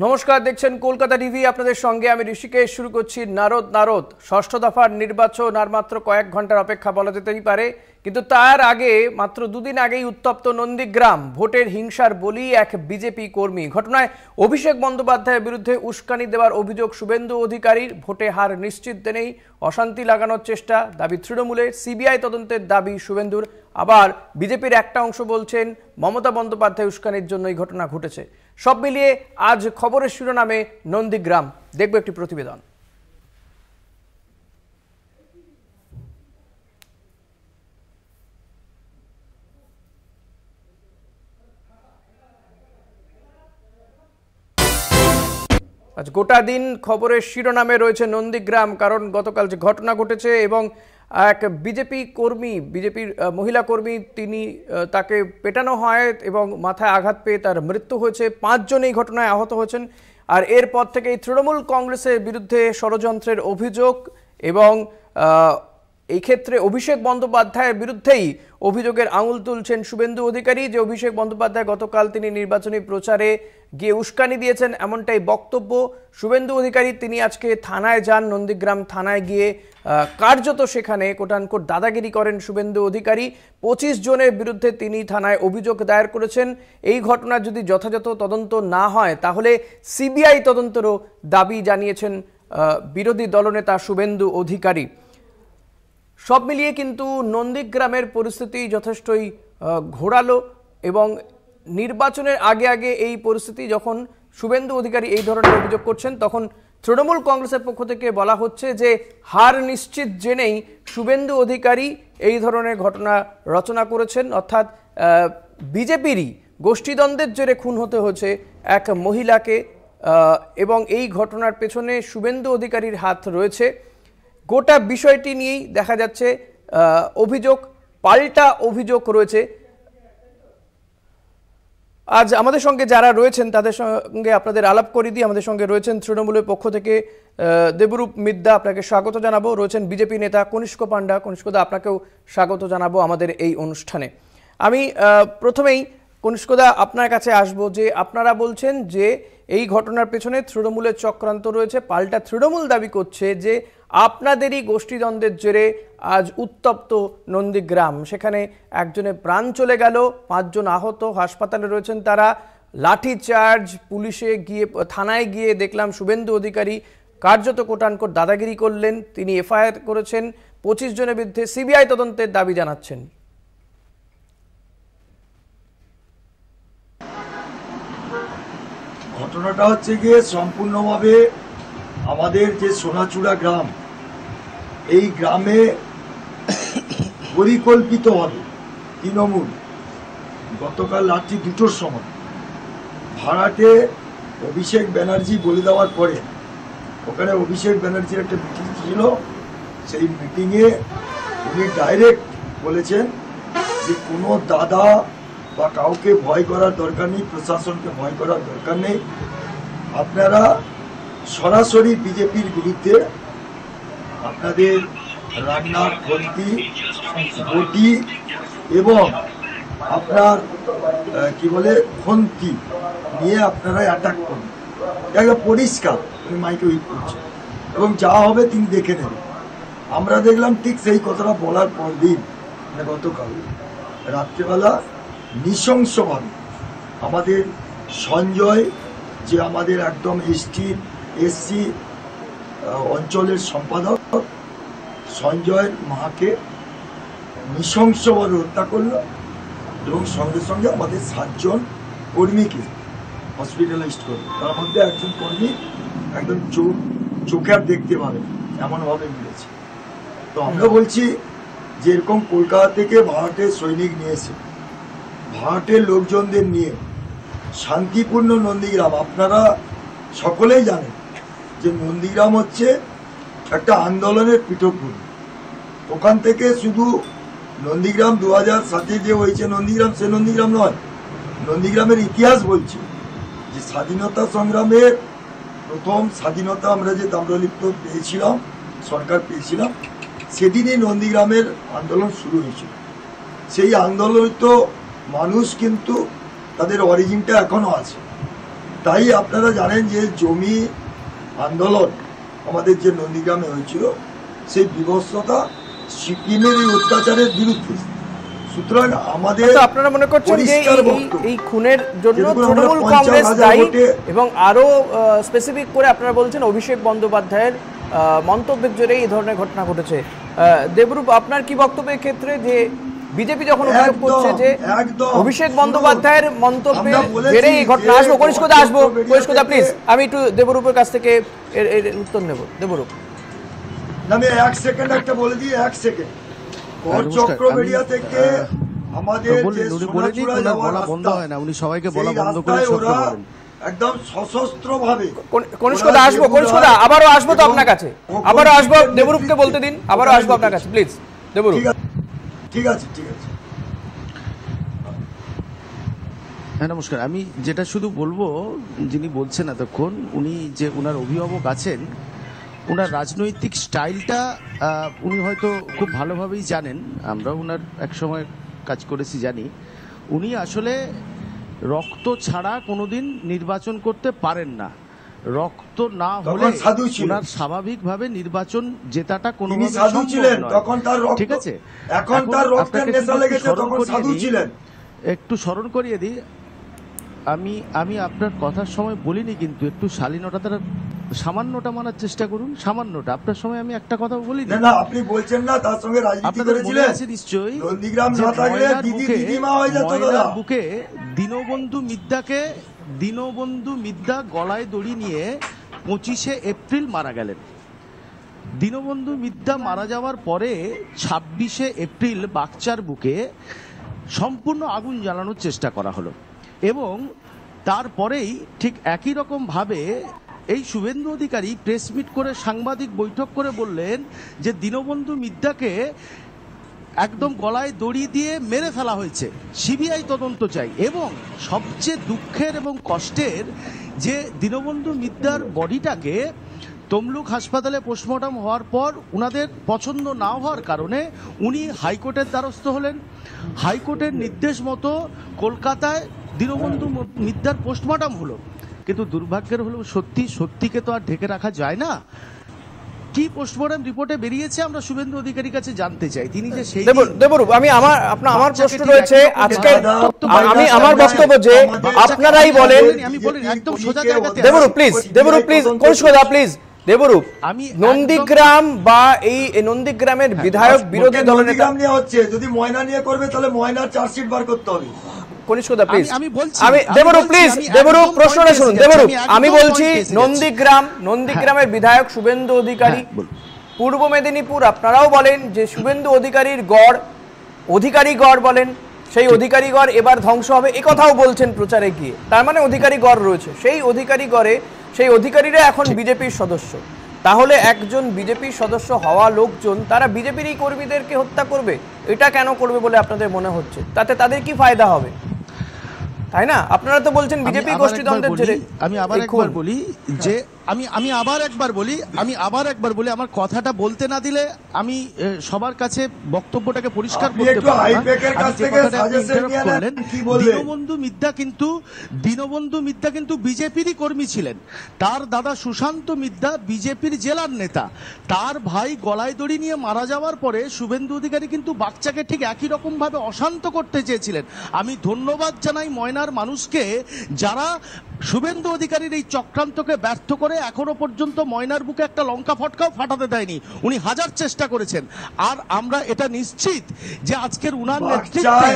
নমস্কার, দেখছেন কলকাতা টিভি। আপনাদের সঙ্গে আমি ঋষিকেশ। শুরু করছি নারদ। ষষ্ঠ দফার নির্বাচন আর মাত্র কয়েক ঘন্টার অপেক্ষা বলা যেতেই পারে, কিন্তু তার আগে মাত্র দুদিন আগেই উত্তপ্ত নন্দীগ্রাম। ভোটের হিংসার বলি এক বিজেপি কর্মী। ঘটনায় অভিষেক বন্দ্যোপাধ্যায়ের বিরুদ্ধে উস্কানি দেওয়ার অভিযোগ শুভেন্দু অধিকারীর। ভোটে হার নিশ্চিত জেনেই অশান্তি লাগানোর চেষ্টা, দাবি তৃণমূলের। সিবিআই তদন্তের দাবি শুভেন্দুর। আবার বিজেপির একটা অংশ বলছেন মমতা বন্দ্যোপাধ্যায় উস্কানির জন্য এই ঘটনা ঘটেছে। সব মিলিয়ে আজ খবরের শিরোনামে নন্দীগ্রাম। দেখব একটি প্রতিবেদন। আজ গোটা দিন খবরের শিরোনামে রয়েছে নন্দীগ্রাম, কারণ গতকাল যে ঘটনা ঘটেছে এবং এক বিজেপি কর্মী, বিজেপির মহিলা কর্মী, তাকে পেটানো হয় এবং মাথায় আঘাত পেয়ে তার মৃত্যু হয়েছে। 5 জন এই ঘটনায় আহত হয়েছেন। আর এরপর থেকেই তৃণমূল কংগ্রেসের বিরুদ্ধে ষড়যন্ত্রের অভিযোগ এবং এই ক্ষেত্রে অভিষেক বন্দ্যোপাধ্যায়ের বিরুদ্ধেই অভিযোগের আঙুল তুলছেন শুভেন্দু অধিকারী। যে অভিষেক বন্দ্যোপাধ্যায় গতকাল তিনি নির্বাচনী প্রচারে গিয়ে উস্কানি দিয়েছেন, এমনটাই বক্তব্য শুভেন্দু অধিকারী। তিনি আজকে থানায় যান, নন্দীগ্রাম থানায় গিয়ে কার্যত সেখানে কোটানকোট দাদাগিরি করেন শুভেন্দু অধিকারী। 25 জনের বিরুদ্ধে তিনি থানায় অভিযোগ দায়ের করেছেন। এই ঘটনা যদি যথাযথ তদন্ত না হয় তাহলে সিবিআই তদন্তেরও দাবি জানিয়েছেন বিরোধী দলনেতা শুভেন্দু অধিকারী। সব মিলিয়ে কিন্তু নন্দীগ্রামের পরিস্থিতি যথেষ্টই ঘোরালো এবং নির্বাচনের আগে এই পরিস্থিতি, যখন শুভেন্দু অধিকারী এই ধরনের অভিযোগ করছেন, তখন তৃণমূল কংগ্রেসের পক্ষ থেকে বলা হচ্ছে যে হার নিশ্চিত জেনেই শুভেন্দু অধিকারী এই ধরনের ঘটনা রচনা করেছেন। অর্থাৎ বিজেপিরই গোষ্ঠীদ্বন্দ্বের জেরে খুন হতে হয়েছে এক মহিলাকে এবং এই ঘটনার পেছনে শুভেন্দু অধিকারীর হাত রয়েছে। গোটা বিষয়টি নিয়েই দেখা যাচ্ছে পাল্টা অভিযোগ রয়েছে। আজ আমাদের সঙ্গে যারা রয়েছেন তাদের সঙ্গে আপনাদের আলাপ করে দিই। আমাদের সঙ্গে রয়েছেন তৃণমূলের পক্ষ থেকে দেবরূপ মিদ্যা, আপনাকে স্বাগত জানাবো। রয়েছেন বিজেপি নেতা কনিষ্ক পান্ডা। কনিষ্কদা, আপনাকেও স্বাগত জানাবো আমাদের এই অনুষ্ঠানে। আমি প্রথমেই কনিষ্কদা আপনার কাছে আসবো, যে আপনারা বলছেন যে এই ঘটনার পেছনে তৃণমূলের চক্রান্ত রয়েছে। পাল্টা তৃণমূল দাবি করছে যে আপনাদেরই গোষ্ঠীদ্বন্দ্বের জেরে আজ উত্তপ্ত নন্দীগ্রাম। সেখানে একজনের প্রাণ চলে গেল, 5 জন আহত, হাসপাতালে রয়েছেন তারা। লাঠিচার্জ, পুলিশে গিয়ে থানায় গিয়ে দেখলাম শুভেন্দু অধিকারী কার্যত কোটানকোট দাদাগিরি করলেন। তিনি এফআইআর করেছেন। 25 জনের বিরুদ্ধে সিবিআই তদন্তের দাবি জানাচ্ছেন। ঘটনাটা হচ্ছে গিয়ে সম্পূর্ণভাবে আমাদের যে সোনাচূড়া গ্রাম, এই গ্রামে পরিকল্পিতভাবে তৃণমূল গতকাল রাত্রি 2টোর সময় ভাড়াটে অভিষেক ব্যানার্জি বলে দেওয়ার পরে ওখানে অভিষেক ব্যানার্জির একটা মিটিং ছিল। সেই মিটিংয়ে উনি ডাইরেক্ট বলেছেন যে কোনো দাদা বা কাউকে ভয় করার দরকার নেই, প্রশাসনকে ভয় করার দরকার নেই। আপনারা সরাসরি বিজেপির বিরুদ্ধে আপনাদের রান্নার খন্তি, বটি এবং আপনার খন্তি নিয়ে আপনারা অ্যাটাক করুন। এটা পরিষ্কার উনি মাইকে উইট করছেন এবং যা হবে তিনি দেখে নেবেন। আমরা দেখলাম ঠিক সেই কথাটা বলার পর দিন, মানে গতকাল রাত্রেবেলা নৃশংসভাবে আমাদের সঞ্জয়, যে আমাদের একদম এসসি অঞ্চলের সম্পাদক, সঞ্জয় মাকে নৃশংসভাবে হত্যা করল এবং সঙ্গে সঙ্গে আমাদের 7 জন কর্মীকে হসপিটালাইজড করল। তার মধ্যে একজন কর্মী একদম চোখে আর দেখতে পাবে এমনভাবে মিলেছে। তো আমরা বলছি যে এরকম কলকাতা থেকে ভাড়াটের সৈনিক নিয়েছে, ভাড়াটের লোকজনদের নিয়ে শান্তিপূর্ণ নন্দীগ্রাম, আপনারা সকলেই জানেন যে নন্দীগ্রাম হচ্ছে একটা আন্দোলনের পীঠভূমি। ওখান থেকে শুধু নন্দীগ্রাম 2007-এ যে হয়েছে নন্দীগ্রাম, সে নন্দীগ্রাম নয়। নন্দীগ্রামের ইতিহাস বলছে যে স্বাধীনতা সংগ্রামের প্রথম স্বাধীনতা আমরা যে তাম্রলিপ্ত পেয়েছিলাম, সরকার পেয়েছিলাম, সেদিনই নন্দীগ্রামের আন্দোলন শুরু হয়েছিল। সেই আন্দোলিত মানুষ কিন্তু তাদের অরিজিনটা এখনো আছে। তাই আপনারা জানেন যে জমি আন্দোলন আমাদের যে নন্দীগ্রামে হয়েছিল সেই বিভৎসতা সিপিএমের এই অত্যাচারের বিরুদ্ধে। সুতরাং আমাদের আপনারা মনে করছেন যে এই খুনের জন্য তৃণমূল কংগ্রেস দায়ী, এবং আরো স্পেসিফিক করে আপনারা বলছেন অভিষেক বন্দ্যোপাধ্যায়ের মন্তব্যের জোরে এই ধরনের ঘটনা ঘটেছে। দেবরূপ, আপনার কি বক্তব্যের ক্ষেত্রে যে বিজেপি যখন অভিযোগ করছে যে অভিষেক বন্দ্যোপাধ্যায়ের মন্তব্যের জেরে এই ঘটনা? আসবো কনিষ্কদা, আসবো কনিষ্কদা প্লিজ, আমি একটু দেবরূপের কাছ থেকে এর উত্তর নেব। দেবরূপ, আমি 1 সেকেন্ড একটা বলে দিই, 1 সেকেন্ড। চক্রবেড়িয়া থেকে আমাদের যে সোনাচূড়া যাওয়ার রাস্তা, উনি সবাইকে বলা বন্ধ করে ওরা একদম সশস্ত্র ভাবে। কনিষ্কদা আসবো, কনিষ্কদা আবারও আসবো তো আপনার কাছে, আবারও আসবো, দেবরূপকে বলতে দিন, আবারও আসবো আপনার কাছে প্লিজ। দেবরূপ, ঠিক আছে ঠিক আছে। হ্যাঁ নমস্কার, আমি যেটা শুধু বলবো, যিনি বলছেন এতক্ষণ, উনি যে ওনার অভিভাবক আছেন, ওনার রাজনৈতিক স্টাইলটা উনি হয়তো খুব ভালোভাবেই জানেন, আমরাও ওনার এক সময় কাজ করেছি জানি। উনি আসলে রক্ত ছাড়া কোনোদিন নির্বাচন করতে পারেন না। রক্ত না হলে ওনার স্বাভাবিকভাবে নির্বাচন জেতাটা কোনোভাবে সম্ভব নয়। ঠিক আছে, এখন তার রক্তের নেশা লেগেছে, তখন সাধু ছিলেন। একটু স্মরণ করিয়ে দিই, আমি আপনার কথার সময় বলিনি, কিন্তু একটু শালীনতা তারা সামান্যটা মানার চেষ্টা করুন, সামান্যটা। আপনার সময় আমি একটা কথা বলিনি। না আপনি বলছেন না তার সঙ্গে রাজনীতি করেছিলেন নিশ্চয়ই। নন্দীগ্রাম না থাকলে দিদি দিদিমা হয়ে যেত দাদা। বুকে দীনবন্ধু মিদ্যা গলায় দড়ি নিয়ে 25শে এপ্রিল মারা গেলেন। দীনবন্ধু মিদ্যা মারা যাওয়ার পরে 26শে এপ্রিল বাগচার বুকে সম্পূর্ণ আগুন জ্বালানোর চেষ্টা করা হলো, এবং তারপরেই ঠিক একই রকম ভাবে এই শুভেন্দু অধিকারী প্রেস মিট করে সাংবাদিক বৈঠক করে বললেন যে দীনবন্ধু মিদ্যাকে একদম গলায় দড়ি দিয়ে মেরে ফেলা হয়েছে, সিবিআই তদন্ত চাই। এবং সবচেয়ে দুঃখের এবং কষ্টের যে দীনবন্ধু মিদ্যার বডিটাকে তমলুক হাসপাতালে পোস্টমর্টম হওয়ার পর উনাদের পছন্দ না হওয়ার কারণে উনি হাইকোর্টের দ্বারস্থ হলেন। হাইকোর্টের নির্দেশ মতো কলকাতায় দীনবন্ধু মিদ্যার পোস্টমর্টম হলো, কিন্তু দুর্ভাগ্যের হলো সত্যিকে তো আর ঢেকে রাখা যায় না। কি পোস্টমর্টম রিপোর্টে বেরিয়েছে আমরা শুভেন্দু অধিকারীর কাছে জানতে চাই। তিনি যে সেই দেবরূপ, আমি আমার প্রশ্ন রয়েছে আজকে, আমি আমার বক্তব্য যে আপনারাই বলেন, আমি বলি একদম সোজা জায়গাতে। দেবরূপ প্লিজ কনিষ্কদা প্লিজ। দেবরূপ, নন্দীগ্রাম বা এই নন্দীগ্রামের বিধায়ক বিরোধী দলনেতা নিয়ে হচ্ছে, যদি ময়না নিয়ে করবে তাহলে ময়নার চার্জশিট বার করতে হবে। কনিষ্কদা প্লিজ, আমি দেবরূপ প্লিজ, দেবরূপ প্রশ্নটা শুনুন। দেবরূপ, আমি বলছি নন্দীগ্রামের বিধায়ক শুভেন্দু অধিকারী, পূর্ব মেদিনীপুর আপনারাও বলেন যে শুভেন্দু অধিকারীর অধিকারী গড় বলেন, সেই অধিকারী গড় এবার ধ্বংস হবে, এ কথাও বলছেন প্রচারে গিয়ে। তার মানে অধিকারী গড় রয়েছে, সেই অধিকারী গড়ে সেই অধিকারীরা এখন বিজেপির সদস্য। তাহলে একজন বিজেপির সদস্য হওয়া লোকজন তারা বিজেপির এই কর্মীদেরকে হত্যা করবে, এটা কেন করবে বলে আপনাদের মনে হচ্ছে? তাতে তাদের কি ফায়দা হবে, তাই না? আপনারা তো বলছেন বিজেপি গোষ্ঠীদ্বন্দ্বের জেরে। আমি আবার একবার বলি যে আমি আবার একবার বলি আমার কথাটা বলতে না দিলে আমি সবার কাছে বক্তব্যটাকে পরিষ্কার করতে পারবো না। দীনবন্ধু মিদ্যা কিন্তু বিজেপিরই কর্মী ছিলেন। তার দাদা সুশান্ত মিদ্যা বিজেপির জেলার নেতা। তার ভাই গলায় দড়ি নিয়ে মারা যাওয়ার পরে শুভেন্দু অধিকারী কিন্তু বাচ্চাকে ঠিক একই রকম ভাবে অশান্ত করতে চেয়েছিলেন। আমি ধন্যবাদ জানাই ময়নার মানুষকে যারা শুভেন্দু অধিকারীর এই চক্রান্তকে ব্যর্থ করে এখনো পর্যন্ত ময়নার বুকে একটা লঙ্কা ফটকাও ফাটাতে দেয়নি। উনি হাজার চেষ্টা করেছেন, আর আমরা এটা নিশ্চিত যে আজকের উনার নেতৃত্বে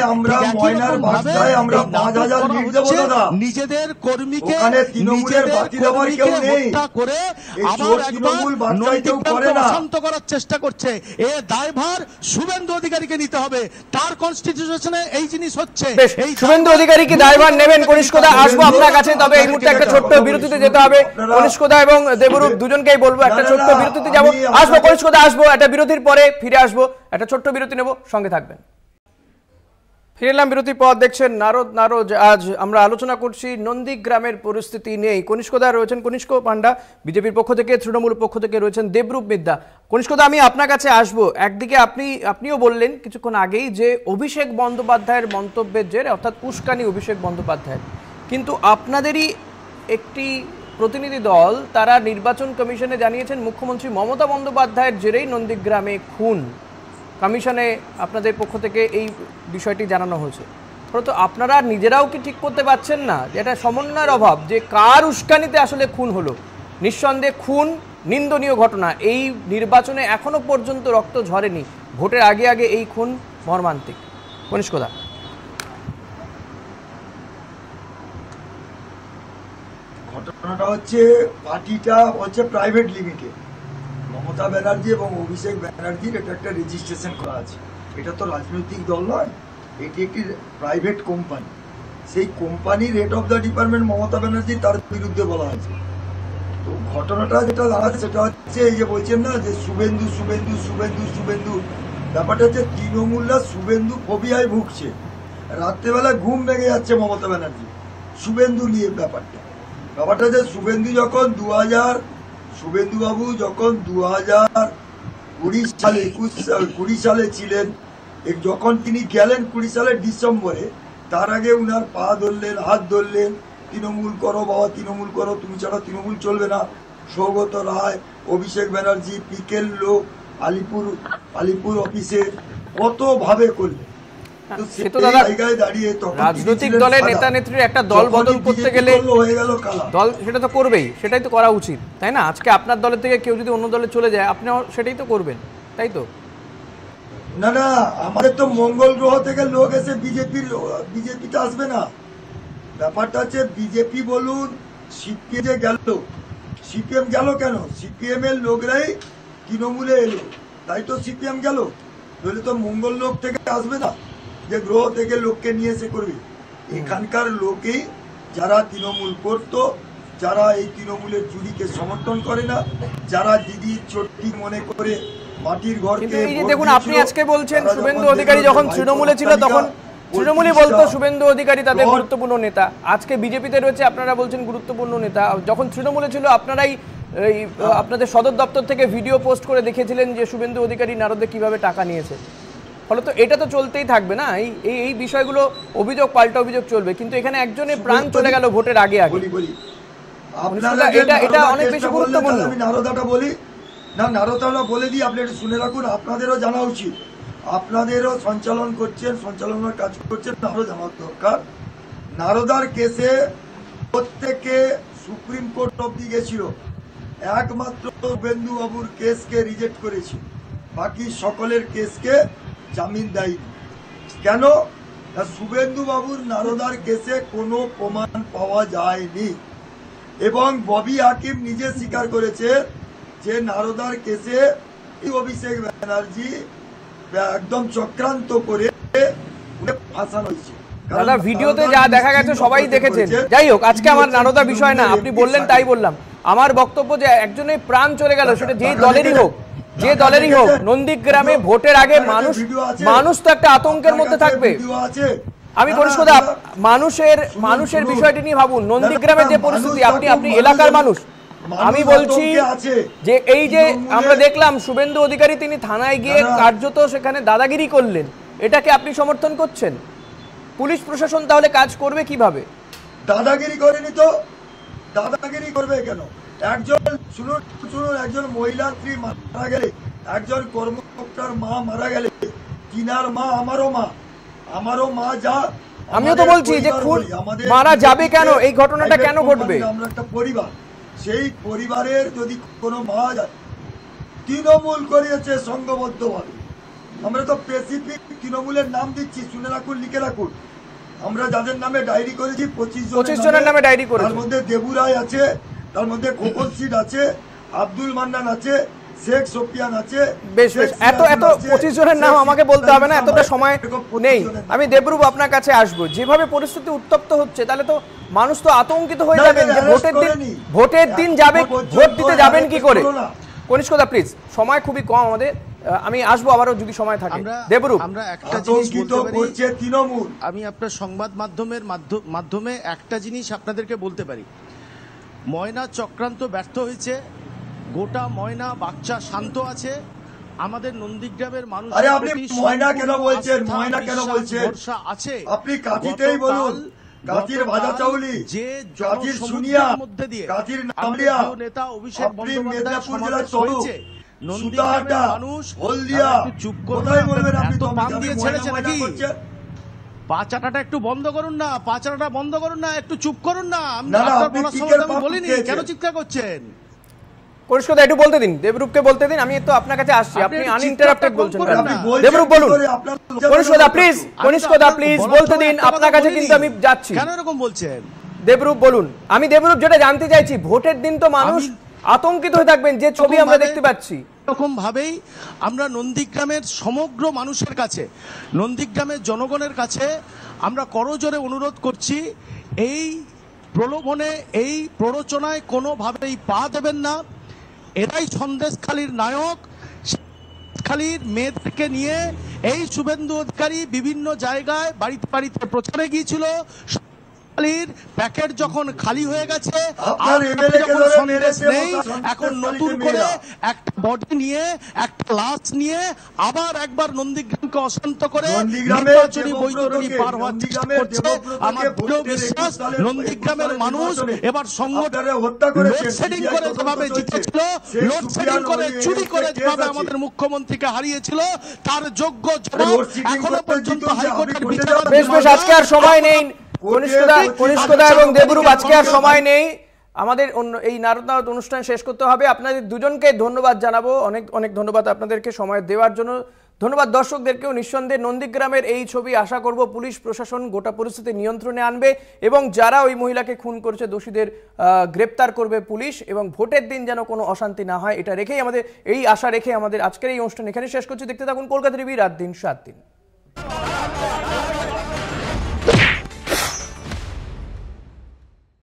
নিজেদের কর্মীকে হত্যা করে আবার একবার অশান্ত করার চেষ্টা করছে। এ দায়ভার শুভেন্দু অধিকারীকে নিতে হবে। তার কনস্টিটিউশনে এই জিনিস হচ্ছে। শুভেন্দু অধিকারী কি দায়ভার নেবেন? কনিষ্কদা আসবো আপনার কাছে, তবে এই মুহূর্তে একটা ছোট্ট বিরতিতে যেতে হবে। কনিষ্কদা এবং দেবরূপ দুজনকেই বলবো একটা ছোট্ট বিরতিতে যাবো। আসবো কনিষ্কদা, আসবো, একটা বিরতির পরে ফিরে আসবো, একটা ছোট্ট বিরতি নেব, সঙ্গে থাকবেন। ফিরে এলাম বিরতির পর। দেখছেন নারদ। আজ আমরা আলোচনা করছি নন্দীগ্রামের পরিস্থিতি নিয়ে। কনিষ্কদা রয়েছেন, কনিষ্ক পান্ডা বিজেপির পক্ষ থেকে, তৃণমূল পক্ষ থেকে রয়েছেন দেবরূপ মিদ্যা। কনিষ্কদা, আমি আপনার কাছে আসবো। একদিকে আপনিও বললেন কিছুক্ষণ আগেই যে অভিষেক বন্দ্যোপাধ্যায়ের মন্তব্যের জেরে, অর্থাৎ উস্কানি অভিষেক বন্দ্যোপাধ্যায়ের, কিন্তু আপনাদেরই একটি প্রতিনিধি দল তারা নির্বাচন কমিশনে জানিয়েছেন মুখ্যমন্ত্রী মমতা বন্দ্যোপাধ্যায়ের জেরেই নন্দীগ্রামে খুন। কমিশনে আপনাদের পক্ষ থেকে এই বিষয়টি জানানো হয়েছে, ফলত আপনারা নিজেরাও কি ঠিক করতে পারছেন না যে এটা সমন্বয়ের অভাব, যে কার উস্কানিতে আসলে খুন হলো? নিঃসন্দেহে খুন নিন্দনীয় ঘটনা, এই নির্বাচনে এখনো পর্যন্ত রক্ত ঝরেনি, ভোটের আগে আগে এই খুন মর্মান্তিক। কনিষ্কদা, ঘটনাটা হচ্ছে পার্টিটা হচ্ছে প্রাইভেট লিমিটেড, মমতা ব্যানার্জি এবং অভিষেক ব্যানার্জির এটা একটা রেজিস্ট্রেশন করা আছে। এটা তো রাজনৈতিক দল নয়, এটি একটি প্রাইভেট কোম্পানি। সেই কোম্পানির head of the department Mamata Banerjee, তার বিরুদ্ধে বলা হয়েছে। তো ঘটনাটা যেটা দাঁড়াচ্ছে সেটা হচ্ছে এই যে বলছেন না যে শুভেন্দু শুভেন্দু শুভেন্দু শুভেন্দু, ব্যাপারটা হচ্ছে তৃণমূলরা শুভেন্দু ফোবিয়ায় ভুগছে। রাত্রেবেলা ঘুম ভেঙে যাচ্ছে মমতা ব্যানার্জি শুভেন্দু নিয়ে। ব্যাপারটা যে শুভেন্দু যখন শুভেন্দুবাবু যখন 2020 সালে ছিলেন, যখন তিনি গেলেন 20 সালের ডিসেম্বরে, তার আগে উনার পা ধরলেন, হাত ধরলেন, তৃণমূল করো বাবা, তৃণমূল করো, তুমি ছাড়া তৃণমূল চলবে না। সৌগত রায়, অভিষেক ব্যানার্জি, পিকেল লোক, আলিপুর অফিসে কত ভাবে করলেন। রাজনৈতিক দলের নেতা নেত্রীর একটা দল বদল করতে গেলে দল সেটা তো করবেই, সেটাই তো করা উচিত, তাই না? আজকে আপনার দলের থেকে কেউ যদি অন্য দলে চলে যায়, আপনিও সেটাই তো করবেন, তাই তো? না না, আমাদের তো মঙ্গল গ্রহ থেকে লোক এসে বিজেপিতে আসবে না। ব্যাপারটা হচ্ছে বিজেপি বলুন, সিপিএম যে গেল, সিপিএম গেল কেন? সিপিএম এর লোকরাই তৃণমূলে এলো, তাই তো সিপিএম গেল। নইলে তো মঙ্গল লোক থেকে আসবে না, যে গ্রহ থেকে লোককে নিয়ে এসে করবে। এখানকার লোকেই যারা তৃণমূল করতো, যারা এই তৃণমূলের চুরিকে সমর্থন করে না, যারা দিদির চটি মনে করে মাটির ঘরকে। দেখুন, আপনি আজকে বলছেন শুভেন্দু অধিকারী যখন তৃণমূলে ছিল তখন তৃণমূলই বলতো শুভেন্দু অধিকারী তাদের গুরুত্বপূর্ণ নেতা। আজকে বিজেপিতে রয়েছে, আপনারা বলছেন গুরুত্বপূর্ণ নেতা। যখন তৃণমূলে ছিল আপনারাই আপনাদের সদর দপ্তর থেকে ভিডিও পোস্ট করে দেখিয়েছিলেন যে শুভেন্দু অধিকারী নারদে কিভাবে টাকা নিয়েছে। ফলত এটা তো চলতেই থাকবে না, এই বিষয়গুলো অভিযোগ পাল্টা অভিযোগ চলবে। কিন্তু এখানে একজনের প্রাণ চলে গেল ভোটের আগে আগে, এটা অনেক বেশি গুরুত্বপূর্ণ। আমি নারদাটা বলি না, নারদাটা বলে দিই, আপনি একটু শুনে রাখুন। আপনাদেরও জানা উচিত, আপনাদেরও সঞ্চালনার কাজ করছেন, আরো জানা দরকার। নারদার কেসে প্রত্যেকে সুপ্রিম কোর্ট অব্দি গেছিল, একমাত্র শুভেন্দু বাবুর কেসকে রিজেক্ট করেছে, বাকি সকলের কেসকে জামিন দেয়নি। কেন? শুভেন্দু বাবুর নারদার কেসে কোনো প্রমাণ পাওয়া যায়নি, এবং ববি হাকিম নিজে স্বীকার করেছে যে নারদার কেসে অভিষেক ব্যানার্জি একদম চক্রান্ত করে ফাঁসানো হয়েছে। দাদা, ভিডিওতে যা দেখা গেছে সবাই দেখেছেন। যাই হোক, আজকে আমার নারদা বিষয় না, আপনি বললেন তাই বললাম। আমার বক্তব্য যে একজনের প্রাণ চলে গেল, সেটা যে দলেরই হোক, নন্দীগ্রামে ভোটের আগে মানুষ তো একটা আতঙ্কের মধ্যে থাকবে। আমি কনিষ্কদা, মানুষের বিষয়টি নিয়ে ভাবুন। নন্দীগ্রামের যে পরিস্থিতি, আপনি এলাকার মানুষ, আমি বলছি যে এই যে আমরা দেখলাম শুভেন্দু অধিকারী তিনি থানায় গিয়ে কার্যত সেখানে দাদাগিরি করলেন, এটাকে আপনি সমর্থন করছেন? পুলিশ প্রশাসন তাহলে কাজ করবে কিভাবে? দাদাগিরি করেনি তো, দাদাগিরি করবে কেন? শুনুন, একজন মহিলা স্ত্রী মারা গেলে, একজন কর্মকর্তার মা মারা গেলে, তিনার মা আমারও মা, যা আমিও তো বলছি যে মারা যাবে কেন, এই ঘটনাটা কেন ঘটবে? আমরা একটা পরিবার, সেই পরিবারের যদি কোনো মা যায়, তৃণমূল করিয়েছে সংঘবদ্ধভাবে। আমরা তো স্পেসিফিক তৃণমূলের নাম দিচ্ছি, শুনে রাখুন, লিখে রাখুন। আমরা যাদের নামে ডায়েরি করেছি 25 জনের নামে ডায়েরি করেছি। তার মধ্যে দেবু রায় আছে, তার মধ্যে খোকন সিট আছে, আব্দুল মান্নান আছে, শেখ সোফিয়ান আছে। বেশ, এত 25 জনের নাম আমাকে বলতে হবে না, এতটা সময় নেই। আমি দেবরূপ আপনার কাছে আসবো। যেভাবে পরিস্থিতি উত্তপ্ত হচ্ছে, তাহলে তো মানুষ তো আতঙ্কিত হয়ে যাবেন যে ভোটের দিন যাবে, ভোট দিতে যাবেন কি করে? কনিষ্কদা প্লিজ, সময় খুবই কম আমাদের, আমি আসবো আবারও যদি সময় থাকে। দেবরূপ, আমরা একটা জিনিস বলতে পারি, তৃণমূল, আমি আপনার সংবাদ মাধ্যমের মাধ্যমে একটা জিনিস আপনাদেরকে বলতে পারি, ময়না চক্রান্ত ব্যর্থ হয়েছে, গোটা ময়না বাচ্চা শান্ত আছে। আমাদের নন্দীগ্রামের মানুষ, আরে আপনি ময়না কেন বলছেন? ভরসা আছে। আপনি কাঁথিতেই বলুন, কাতির ভাজা চাউলি, যে কাতির সুনিয়া, মধ্যে দিয়ে কাতির নামলিয়া, নেতা অভিষেক বন্দ্যোপাধ্যায় জেলার হয়েছে, সুতাহাটা, হলদিয়া, কোথায় বলবেন আপনি? তো পান দিয়ে ছেড়েছে নাকি? পা চাটাটা একটু বন্ধ করুন না, পা চাটাটা বন্ধ করুন না, একটু চুপ করুন না। আমি বলিনি, কেন চিৎকার করছেন? কনিষ্কদা একটু বলতে দিন, দেবরূপকে বলতে দিন। আমি তো আপনার কাছে আসছি, আপনি আনইন্টারাপ্টেড বলছেন। দেবরূপ বলুন। কনিষ্কদা প্লিজ, কনিষ্কদা প্লিজ বলতে দিন, আপনার কাছে কিন্তু আমি যাচ্ছি। কেন এরকম বলছেন? দেবরূপ বলুন। আমি দেবরূপ যেটা জানতে চাইছি, ভোটের দিন তো মানুষ আতঙ্কিত হয়ে থাকবেন, যে ছবি আমরা দেখতে পাচ্ছি। এরকম ভাবেই আমরা নন্দীগ্রামের সমগ্র মানুষের কাছে, নন্দীগ্রামের জনগণের কাছে আমরা করজোরে অনুরোধ করছি, এই প্রলোভনে, এই প্ররোচনায় কোনোভাবেই পা দেবেন না। এরাই সন্দেশখালীর নায়ক। খালির মেয়েদেরকে নিয়ে এই শুভেন্দু অধিকারী বিভিন্ন জায়গায় বাড়িতে বাড়িতে প্রচারে গিয়েছিল। খালির প্যাকেট যখন খালি হয়ে গেছে, এখন নতুন করে একটা বডি নিয়ে, একটা লাশ নিয়ে আবার একবার নন্দীগ্রামকে অশান্ত করে নির্বাচনী বৈতরণী পার হওয়ার চেষ্টা করছে। আমার দৃঢ় বিশ্বাস, নন্দীগ্রামের মানুষ এবার সংগঠনে লোডশেডিং করে যেভাবে জিতেছিল, লোডশেডিং করে চুরি করে যেভাবে আমাদের মুখ্যমন্ত্রীকে হারিয়েছিল, তার যোগ্য জবাব এখনো পর্যন্ত হাইকোর্টের বিচারক। বেশ বেশ, আজকে আর সময় নেই কনিষ্কদা এবং দেবরূপ, আজকে আর সময় নেই। আমাদের এই নারদ অনুষ্ঠান শেষ করতে হবে। আপনাদের দুজনকে ধন্যবাদ জানাবো, অনেক অনেক ধন্যবাদ আপনাদেরকে সময় দেওয়ার জন্য। ধন্যবাদ দর্শকদেরকেও। নিঃসন্দেহে নন্দীগ্রামের এই ছবি আশা করব পুলিশ প্রশাসন গোটা পরিস্থিতি নিয়ন্ত্রণে আনবে এবং যারা ওই মহিলাকে খুন করেছে দোষীদের গ্রেপ্তার করবে পুলিশ, এবং ভোটের দিন যেন কোনো অশান্তি না হয়, এটা রেখেই আমাদের এই আশা রেখে আমাদের আজকের এই অনুষ্ঠান এখানে শেষ করছি। দেখতে থাকুন কলকাতা টিভি, রাত দিন 7 দিন।